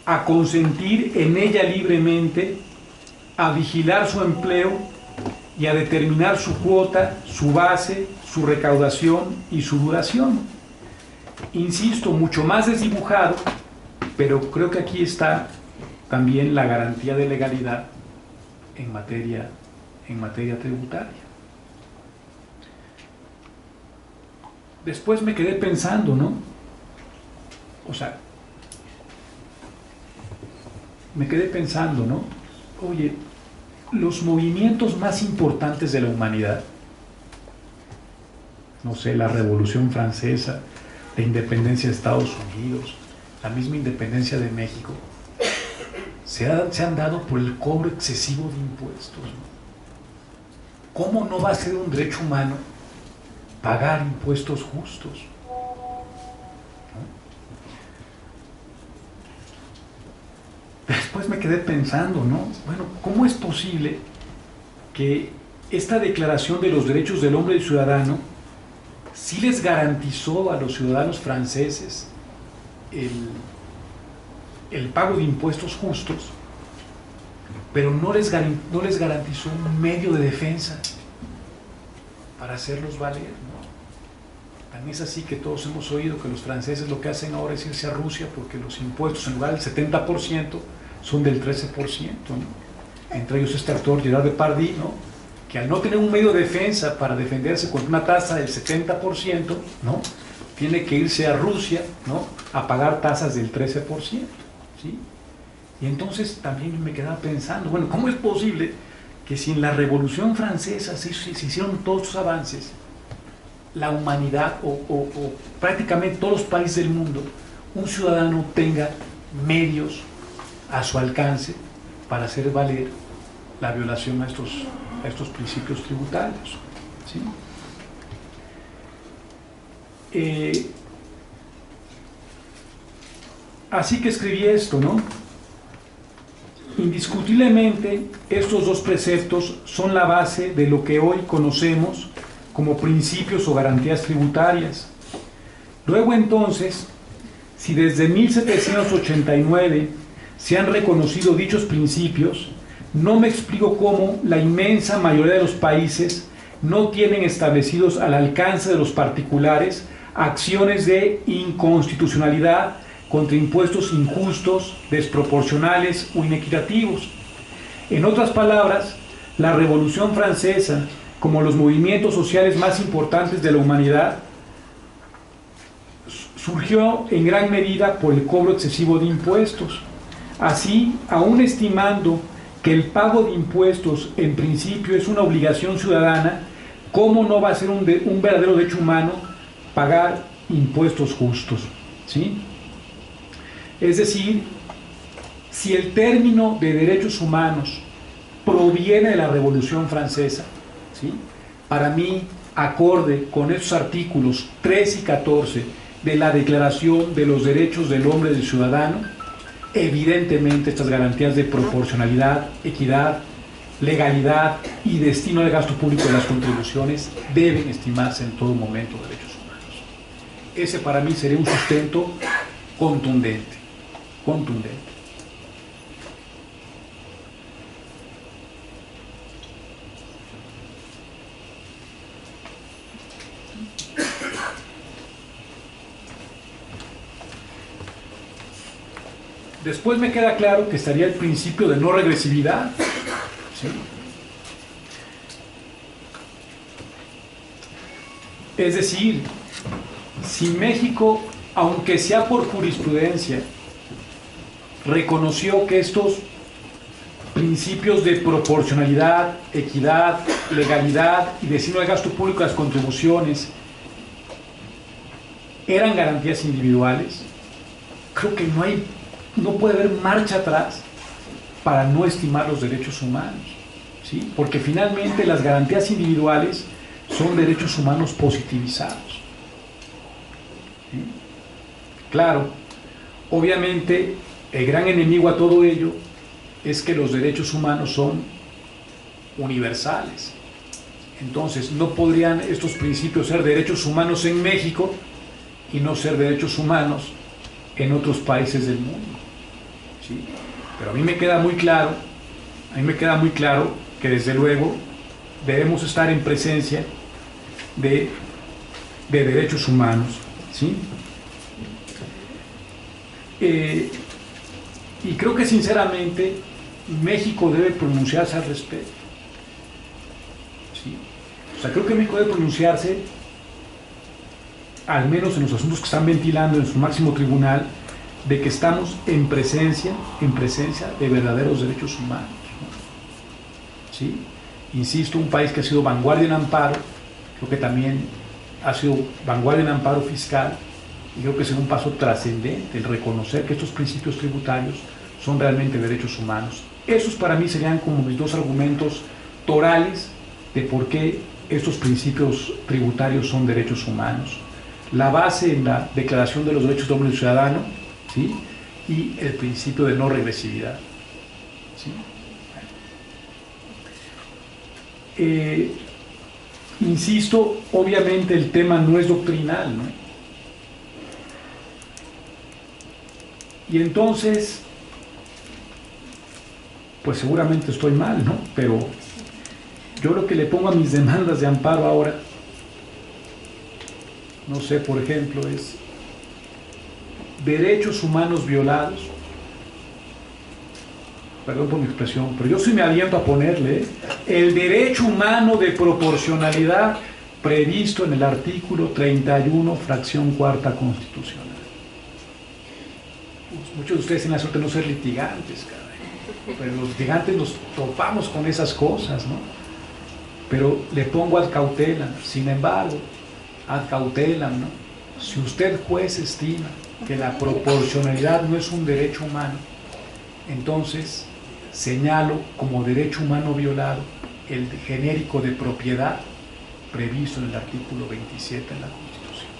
a consentir en ella libremente, a vigilar su empleo y a determinar su cuota, su base, su recaudación y su duración. Insisto, mucho más desdibujado, pero creo que aquí está también la garantía de legalidad en materia tributaria. Después me quedé pensando, ¿no? O sea, me quedé pensando, ¿no? Oye, los movimientos más importantes de la humanidad, no sé, la Revolución Francesa, la independencia de Estados Unidos, la misma independencia de México, se han dado por el cobro excesivo de impuestos, ¿no? ¿Cómo no va a ser un derecho humano pagar impuestos justos? Después me quedé pensando, ¿no? Bueno, ¿cómo es posible que esta declaración de los derechos del hombre y ciudadano sí les garantizó a los ciudadanos franceses el pago de impuestos justos, pero no les garantizó un medio de defensa para hacerlos valer, ¿no? Tan es así que todos hemos oído que los franceses lo que hacen ahora es irse a Rusia porque los impuestos en lugar del 70% son del 13%, ¿no? Entre ellos este actor Gerard Depardieu, ¿no? Que al no tener un medio de defensa para defenderse contra una tasa del 70%, ¿no? Tiene que irse a Rusia, ¿no? A pagar tasas del 13%, ¿sí? Y entonces también me quedaba pensando, bueno, ¿cómo es posible que si en la Revolución Francesa se hicieron todos estos avances, la humanidad o prácticamente todos los países del mundo, un ciudadano tenga medios a su alcance para hacer valer la violación a estos principios tributarios, ¿sí? Así que escribí esto, ¿no? Indiscutiblemente, estos dos preceptos son la base de lo que hoy conocemos como principios o garantías tributarias. Luego entonces, si desde 1789 se han reconocido dichos principios, no me explico cómo la inmensa mayoría de los países no tienen establecidos al alcance de los particulares acciones de inconstitucionalidad contra impuestos injustos, desproporcionales o inequitativos. En otras palabras, la Revolución Francesa, como los movimientos sociales más importantes de la humanidad, surgió en gran medida por el cobro excesivo de impuestos. Así, aún estimando que el pago de impuestos en principio es una obligación ciudadana, ¿cómo no va a ser un verdadero derecho humano pagar impuestos justos? ¿Sí? Es decir, si el término de derechos humanos proviene de la Revolución Francesa, ¿sí? Para mí, acorde con esos artículos 3 y 14 de la Declaración de los Derechos del Hombre y del Ciudadano, evidentemente estas garantías de proporcionalidad, equidad, legalidad y destino del gasto público de las contribuciones deben estimarse en todo momento derechos humanos. Ese para mí sería un sustento contundente. Después me queda claro que estaría el principio de no regresividad, ¿sí? Es decir, si México, aunque sea por jurisprudencia, reconoció que estos principios de proporcionalidad, equidad, legalidad y destino del gasto público de las contribuciones eran garantías individuales, creo que no puede haber marcha atrás para no estimar los derechos humanos, ¿sí? Porque finalmente las garantías individuales son derechos humanos positivizados, ¿sí? Claro, obviamente el gran enemigo a todo ello es que los derechos humanos son universales. Entonces no podrían estos principios ser derechos humanos en México y no ser derechos humanos en otros países del mundo, ¿sí? Pero a mí me queda muy claro, que desde luego debemos estar en presencia de derechos humanos, ¿sí? Y creo que sinceramente México debe pronunciarse al respecto, ¿sí? O sea, creo que México debe pronunciarse, al menos en los asuntos que están ventilando en su máximo tribunal, de que estamos en presencia de verdaderos derechos humanos, ¿no? ¿Sí? Insisto, un país que ha sido vanguardia en amparo, creo que también ha sido vanguardia en amparo fiscal, y creo que es un paso trascendente el reconocer que estos principios tributarios son realmente derechos humanos. Esos para mí serían como mis dos argumentos torales de por qué estos principios tributarios son derechos humanos. La base en la Declaración de los Derechos del Hombre y Ciudadano, ¿sí? Y el principio de no regresividad, ¿sí? Insisto, obviamente el tema no es doctrinal, ¿no? Y entonces, pues seguramente estoy mal, ¿no? Pero yo lo que le pongo a mis demandas de amparo ahora, no sé, por ejemplo, es derechos humanos violados. Perdón por mi expresión, pero yo sí me aviento a ponerle el derecho humano de proporcionalidad previsto en el artículo 31, fracción cuarta constitucional. Pues muchos de ustedes tienen la suerte de no ser litigantes, caray, pero los litigantes nos topamos con esas cosas, ¿no? Pero le pongo ad cautelam, sin embargo, ad cautelam, ¿no? Si usted, juez, estima que la proporcionalidad no es un derecho humano, entonces señalo como derecho humano violado el genérico de propiedad previsto en el artículo 27 de la Constitución.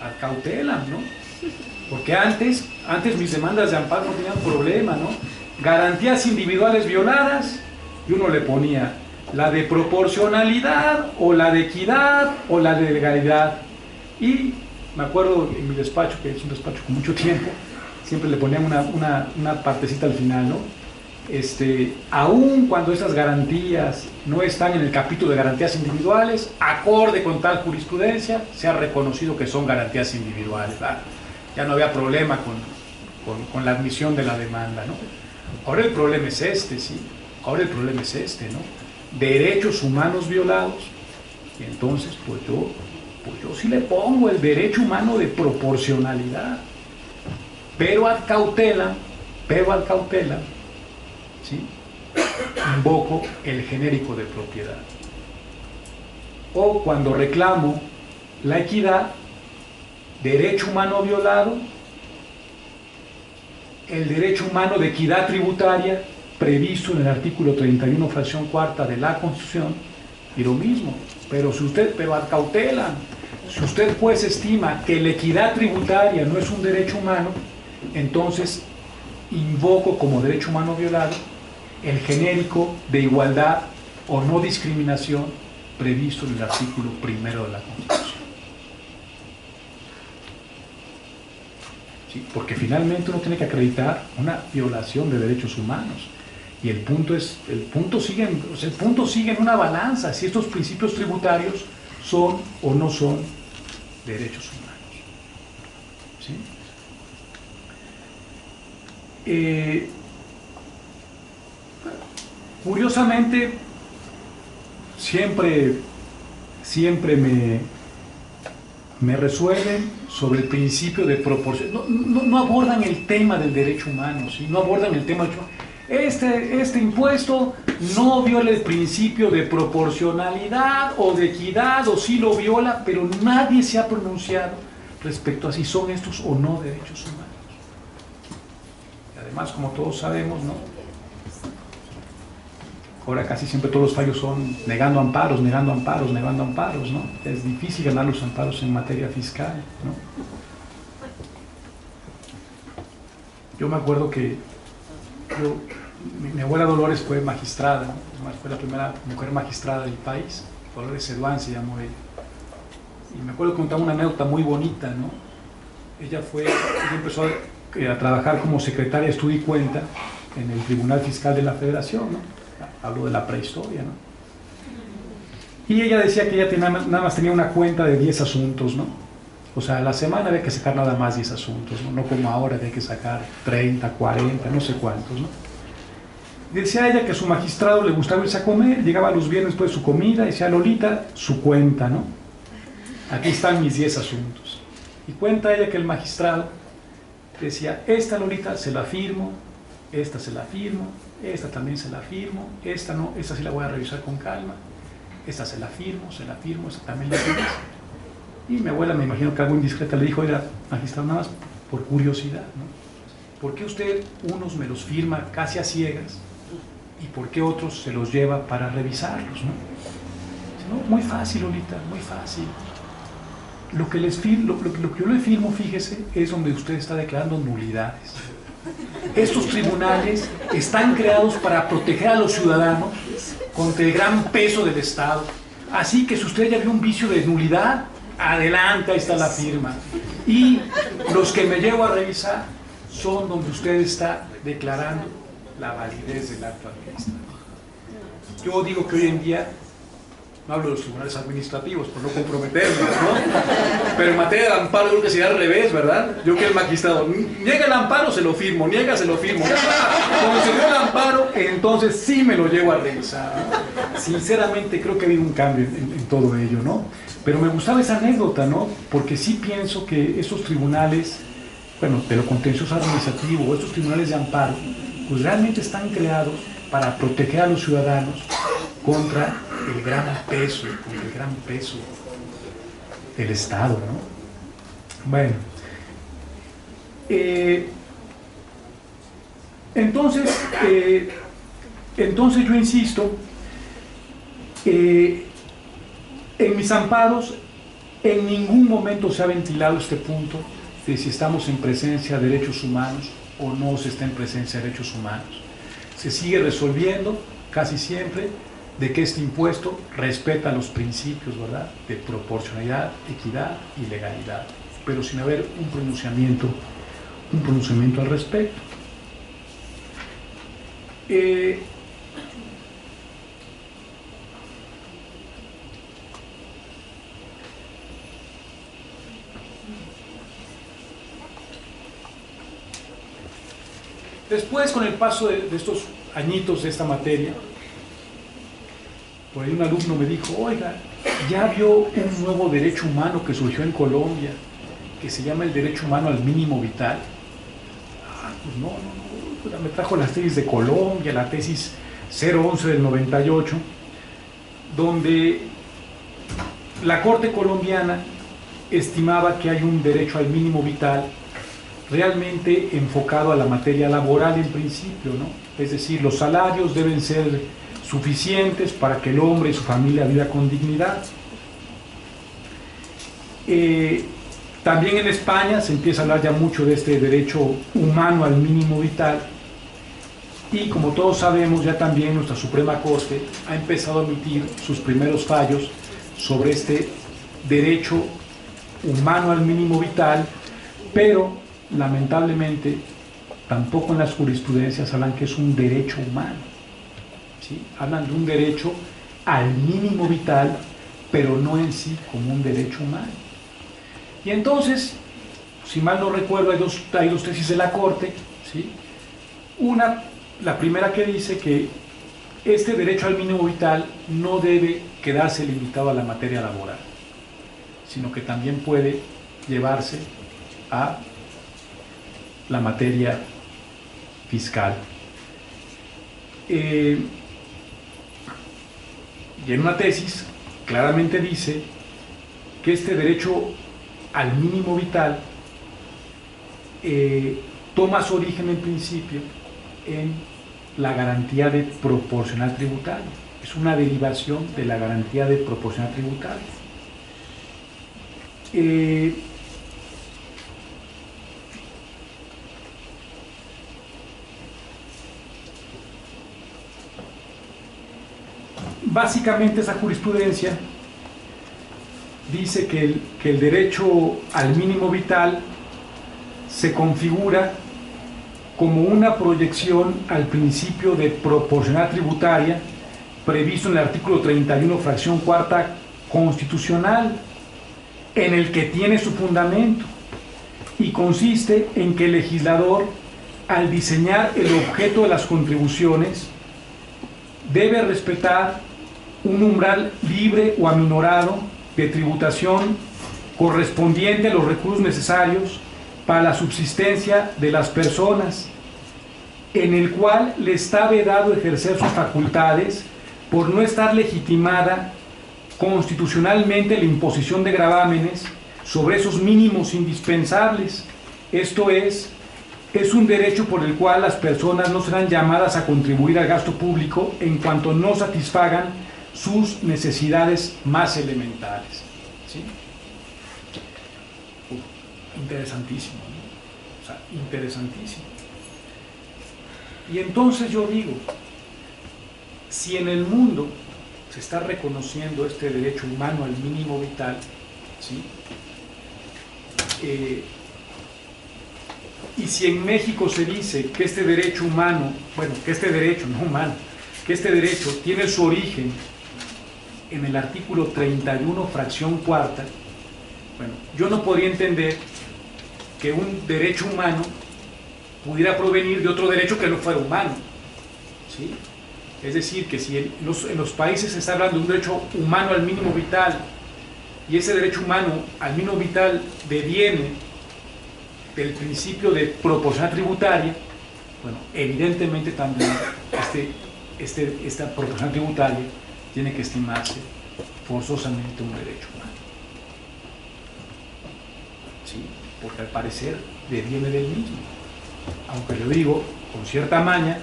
Ad cautelam, ¿no? Porque antes mis demandas de amparo no tenían problema, ¿no? Garantías individuales violadas, y uno le ponía la de proporcionalidad, o la de equidad, o la de legalidad. Y me acuerdo en mi despacho, que es un despacho con mucho tiempo, siempre le ponían una partecita al final, ¿no? Aun cuando estas garantías no están en el capítulo de garantías individuales, acorde con tal jurisprudencia, se ha reconocido que son garantías individuales, ¿verdad? Ya no había problema con la admisión de la demanda, ¿no? Ahora el problema es ¿sí? Ahora el problema es ¿no? Derechos humanos violados, y entonces pues yo sí le pongo el derecho humano de proporcionalidad, pero ad cautelam, ¿sí? Invoco el genérico de propiedad. O cuando reclamo la equidad, derecho humano violado, el derecho humano de equidad tributaria previsto en el artículo 31, fracción cuarta de la Constitución, y lo mismo, pero ad cautelam, si usted pues estima que la equidad tributaria no es un derecho humano, entonces invoco como derecho humano violado el genérico de igualdad o no discriminación previsto en el artículo primero de la Constitución. ¿Sí? Porque finalmente uno tiene que acreditar una violación de derechos humanos. Y el punto sigue en una balanza, si estos principios tributarios son o no son derechos humanos. ¿Sí? Curiosamente, siempre me resuelven sobre el principio de proporción. No abordan el tema del derecho humano, ¿sí? No abordan el tema de este impuesto no viola el principio de proporcionalidad o de equidad, o sí lo viola, pero nadie se ha pronunciado respecto a si son estos o no derechos humanos. Y además, como todos sabemos, ¿no? Ahora casi siempre todos los fallos son negando amparos, ¿no? Es difícil ganar los amparos en materia fiscal, ¿no? Yo me acuerdo que mi abuela Dolores fue magistrada, ¿no? Fue la primera mujer magistrada del país. Dolores Eduán se llamó ella. Y me acuerdo que contaba una anécdota muy bonita, ¿no? Ella empezó a trabajar como secretaria de estudio y cuenta en el Tribunal Fiscal de la Federación, ¿no? Hablo de la prehistoria, ¿no? Y ella decía que ella nada más tenía una cuenta de 10 asuntos, ¿no? O sea, a la semana había que sacar nada más 10 asuntos, ¿no? No como ahora que hay que sacar 30, 40, no sé cuántos, ¿no? Decía ella que a su magistrado le gustaba irse a comer, llegaba los viernes después de su comida y decía: Lolita, su cuenta, ¿no? Aquí están mis 10 asuntos. Y cuenta ella que el magistrado decía: esta, Lolita, se la firmo, esta se la firmo, esta también se la firmo, esta no, esta sí la voy a revisar con calma, esta se la firmo, esta también la firmo. Y mi abuela, me imagino que algo indiscreta, le dijo: oiga, magistrado, nada más por curiosidad, ¿no? ¿Por qué usted unos me los firma casi a ciegas y por qué otros se los lleva para revisarlos, ¿no? No, muy fácil, Lolita, muy fácil. Lo que yo le firmo, fíjese, es donde usted está declarando nulidades. Estos tribunales están creados para proteger a los ciudadanos contra el gran peso del Estado. Así que si usted ya vio un vicio de nulidad, adelante, ahí está la firma. Y los que me llevo a revisar son donde usted está declarando la validez del acto administrativo. Yo digo que hoy en día, no hablo de los tribunales administrativos por no comprometerme, ¿no? Pero en materia de amparo yo creo que sería al revés, ¿verdad? Yo que el magistrado niega el amparo, se lo firmo, niega, se lo firmo. Cuando se dio el amparo, entonces sí me lo llevo a revisar, ¿no? Sinceramente creo que ha habido un cambio en todo ello, ¿no? Pero me gustaba esa anécdota, ¿no? Porque sí pienso que estos tribunales, bueno, de lo contencioso administrativo, o estos tribunales de amparo, pues realmente están creados para proteger a los ciudadanos contra el gran peso del Estado, ¿no? Bueno, entonces yo insisto, en mis amparos en ningún momento se ha ventilado este punto de si estamos en presencia de derechos humanos o no se está en presencia de derechos humanos. Se sigue resolviendo casi siempre de que este impuesto respeta los principios, ¿verdad?, de proporcionalidad, equidad y legalidad, pero sin haber un pronunciamiento al respecto. Después, con el paso de estos añitos de esta materia, por ahí un alumno me dijo: oiga, ¿ya vio un nuevo derecho humano que surgió en Colombia, que se llama el derecho humano al mínimo vital? Pues no, me trajo las tesis de Colombia, la tesis 011 del 98, donde la Corte colombiana estimaba que hay un derecho al mínimo vital realmente enfocado a la materia laboral en principio, ¿no? Es decir, los salarios deben ser suficientes para que el hombre y su familia vivan con dignidad. También en España se empieza a hablar ya mucho de este derecho humano al mínimo vital, y como todos sabemos, ya también nuestra Suprema Corte ha empezado a emitir sus primeros fallos sobre este derecho humano al mínimo vital, pero lamentablemente tampoco en las jurisprudencias hablan que es un derecho humano, ¿sí? Hablan de un derecho al mínimo vital, pero no en sí como un derecho humano. Y entonces, si mal no recuerdo, hay dos tesis de la Corte, ¿sí? La primera que dice que este derecho al mínimo vital no debe quedarse limitado a la materia laboral, sino que también puede llevarse a la materia fiscal. Y en una tesis claramente dice que este derecho al mínimo vital toma su origen en principio en la garantía de proporcional tributario. Es una derivación de la garantía de proporcional tributario. Básicamente esa jurisprudencia dice que el derecho al mínimo vital se configura como una proyección al principio de proporcionalidad tributaria previsto en el artículo 31, fracción cuarta constitucional, en el que tiene su fundamento, y consiste en que el legislador, al diseñar el objeto de las contribuciones, debe respetar un umbral libre o aminorado de tributación correspondiente a los recursos necesarios para la subsistencia de las personas, en el cual le está vedado ejercer sus facultades por no estar legitimada constitucionalmente la imposición de gravámenes sobre esos mínimos indispensables. Esto es un derecho por el cual las personas no serán llamadas a contribuir al gasto público en cuanto no satisfagan sus necesidades más elementales. ¿Sí? Interesantísimo, ¿no? O sea, interesantísimo. Y entonces yo digo, si en el mundo se está reconociendo este derecho humano al mínimo vital, ¿sí? Y si en México se dice que este derecho humano, bueno, que este derecho, no humano, que este derecho tiene su origen en el artículo 31, fracción cuarta, bueno, yo no podría entender que un derecho humano pudiera provenir de otro derecho que no fuera humano, ¿sí? Es decir, que si en los países se está hablando de un derecho humano al mínimo vital, y ese derecho humano al mínimo vital deviene del principio de proporcionalidad tributaria, bueno, evidentemente también esta proporcionalidad tributaria tiene que estimarse forzosamente un derecho humano. ¿Sí? Porque al parecer deviene del mismo. Aunque lo digo con cierta maña,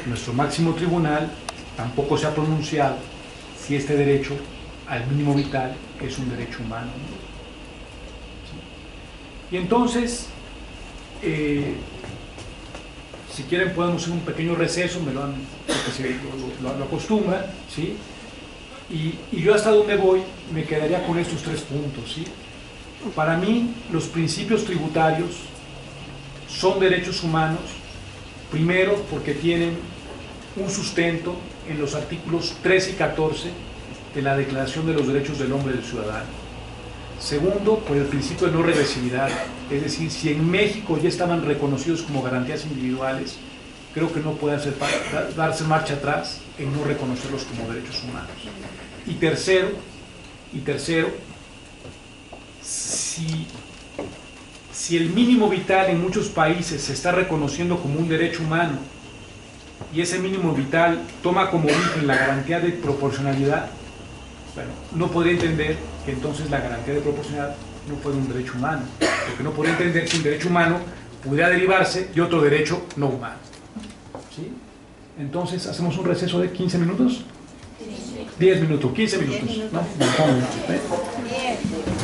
nuestro máximo tribunal tampoco se ha pronunciado si este derecho al mínimo vital es un derecho humano, ¿no? ¿Sí? Y entonces, si quieren podemos hacer un pequeño receso, lo acostumbran, ¿sí? Y yo hasta donde voy me quedaría con estos tres puntos, ¿sí? Para mí los principios tributarios son derechos humanos, primero porque tienen un sustento en los artículos 13 y 14 de la Declaración de los Derechos del Hombre y del Ciudadano. Segundo, por el principio de no regresividad, es decir, si en México ya estaban reconocidos como garantías individuales, creo que no puede darse marcha atrás en no reconocerlos como derechos humanos. Y tercero, si el mínimo vital en muchos países se está reconociendo como un derecho humano y ese mínimo vital toma como origen la garantía de proporcionalidad, bueno, no podría entender que entonces la garantía de proporcionalidad no fuera un derecho humano, porque no podría entender que un derecho humano pudiera derivarse de otro derecho no humano. ¿Sí? Entonces, ¿hacemos un receso de 15 minutos? 10 minutos, 15 minutos. 10 minutos. ¿No? 10.